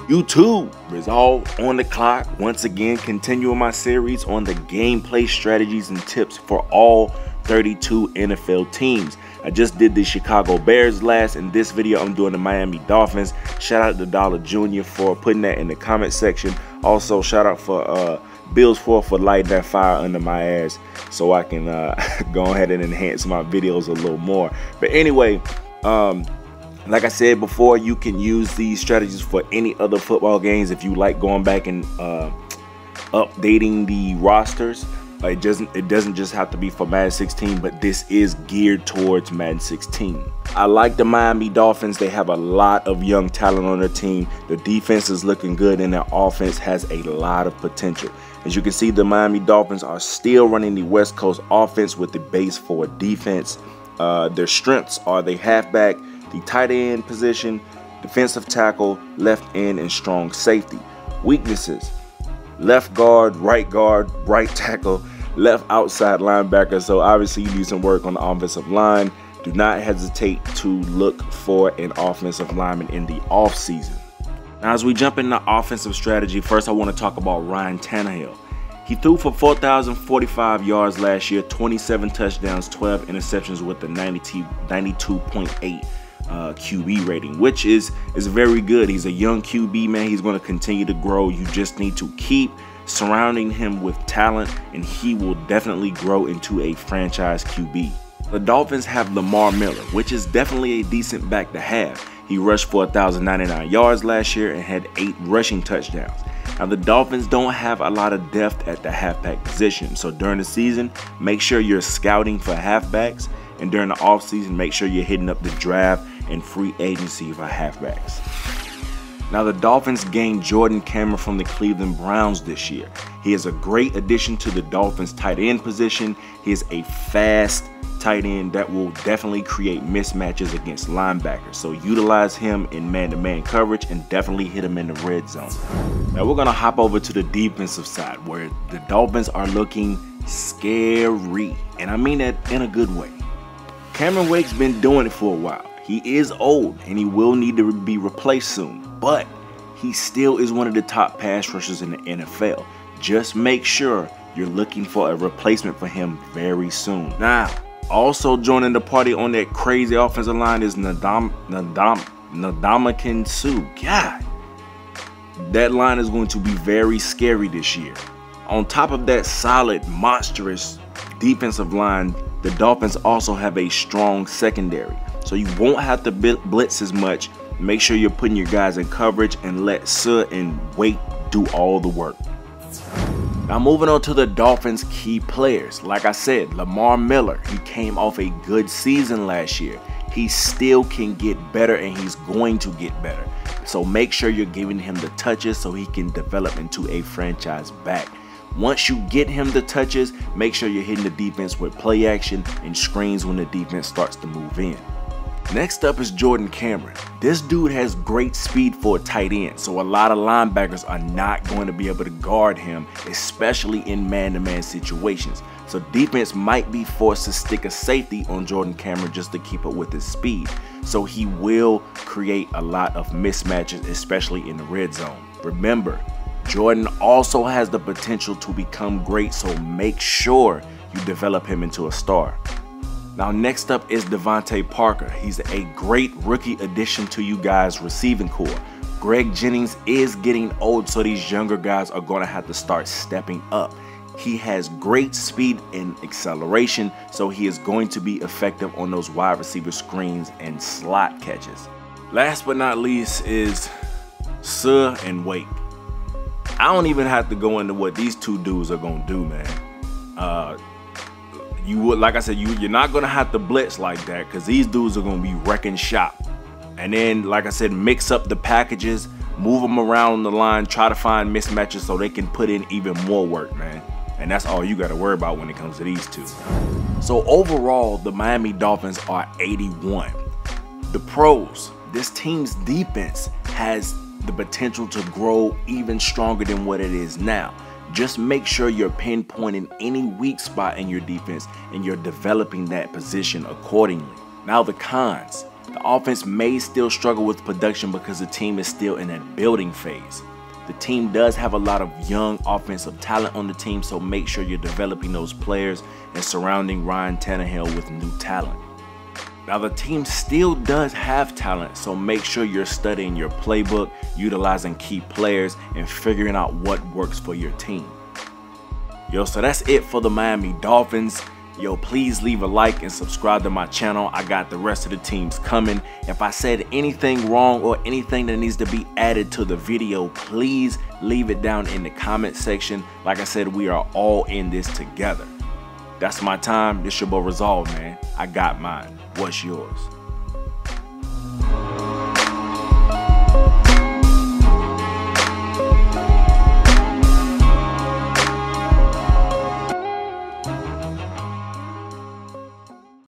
YouTube is all on the clock. Once again, continuing my series on the gameplay strategies and tips for all 32 NFL teams. I just did the Chicago Bears last. In this video, I'm doing the Miami Dolphins. Shout out to Dollar Jr. for putting that in the comment section. Also, shout out for Bills for lighting that fire under my ass so I can go ahead and enhance my videos a little more. But anyway, like I said before, you can use these strategies for any other football games if you like going back and updating the rosters. It doesn't just have to be for Madden 16, but this is geared towards Madden 16. I like the Miami Dolphins. They have a lot of young talent on their team. The defense is looking good and their offense has a lot of potential. As you can see, the Miami Dolphins are still running the West Coast offense with the base for defense. Their strengths are the halfback, the tight end position, defensive tackle, left end, and strong safety. Weaknesses: left guard, right tackle, left outside linebacker. So obviously you need some work on the offensive line. Do not hesitate to look for an offensive lineman in the offseason. Now, as we jump into offensive strategy, first I want to talk about Ryan Tannehill. He threw for 4,045 yards last year, 27 touchdowns, 12 interceptions with a 92.8 QB rating, which is very good. He's a young QB, man. He's going to continue to grow. You just need to keep surrounding him with talent, and he will definitely grow into a franchise QB. The Dolphins have Lamar Miller, which is definitely a decent back to have. He rushed for 1,099 yards last year and had 8 rushing touchdowns. Now, the Dolphins don't have a lot of depth at the halfback position, so during the season, make sure you're scouting for halfbacks, and during the offseason, make sure you're hitting up the draft and free agency for halfbacks. Now, the Dolphins gained Jordan Cameron from the Cleveland Browns this year. He is a great addition to the Dolphins tight end position. He is a fast tight end that will definitely create mismatches against linebackers. So utilize him in man-to-man coverage and definitely hit him in the red zone. Now we're gonna hop over to the defensive side, where the Dolphins are looking scary, and I mean that in a good way. Cameron Wake's been doing it for a while. He is old and he will need to be replaced soon, but he still is one of the top pass rushers in the NFL. Just make sure you're looking for a replacement for him very soon. Now, also joining the party on that crazy offensive line is Ndamukong Suh. God, that line is going to be very scary this year. On top of that solid, monstrous defensive line, the Dolphins also have a strong secondary. So you won't have to blitz as much. Make sure you're putting your guys in coverage and let Suh and Wake do all the work. Now moving on to the Dolphins' key players. Like I said, Lamar Miller, he came off a good season last year. He still can get better, and he's going to get better. So make sure you're giving him the touches so he can develop into a franchise back. Once you get him the touches, make sure you're hitting the defense with play action and screens when the defense starts to move in. Next up is Jordan Cameron. This dude has great speed for a tight end, so a lot of linebackers are not going to be able to guard him, especially in man-to-man situations. So defense might be forced to stick a safety on Jordan Cameron just to keep up with his speed. So he will create a lot of mismatches, especially in the red zone. Remember, Jordan also has the potential to become great, so make sure you develop him into a star. Now next up is Devontae Parker. He's a great rookie addition to you guys' receiving core. Greg Jennings is getting old, so these younger guys are going to have to start stepping up. He has great speed and acceleration, so he is going to be effective on those wide receiver screens and slot catches. Last but not least is Suh and Wake. I don't even have to go into what these two dudes are going to do, man. Like I said, you're not going to have to blitz like that, because these dudes are going to be wrecking shop. And then, like I said, mix up the packages, move them around the line, try to find mismatches so they can put in even more work, man. And that's all you got to worry about when it comes to these two. So overall, the Miami Dolphins are 81. The pros: this team's defense has the potential to grow even stronger than what it is now. Just make sure you're pinpointing any weak spot in your defense and you're developing that position accordingly. Now the cons: The offense may still struggle with production because the team is still in that building phase. The team does have a lot of young offensive talent on the team, so make sure you're developing those players and surrounding Ryan Tannehill with new talent. Now, the team still does have talent, so make sure you're studying your playbook, utilizing key players, and figuring out what works for your team. Yo, so that's it for the Miami Dolphins. Yo, please leave a like and subscribe to my channel. I got the rest of the teams coming. If I said anything wrong or anything that needs to be added to the video, please leave it down in the comment section. Like I said, we are all in this together. That's my time. This your boy Resolve, man. I got mine. What's yours?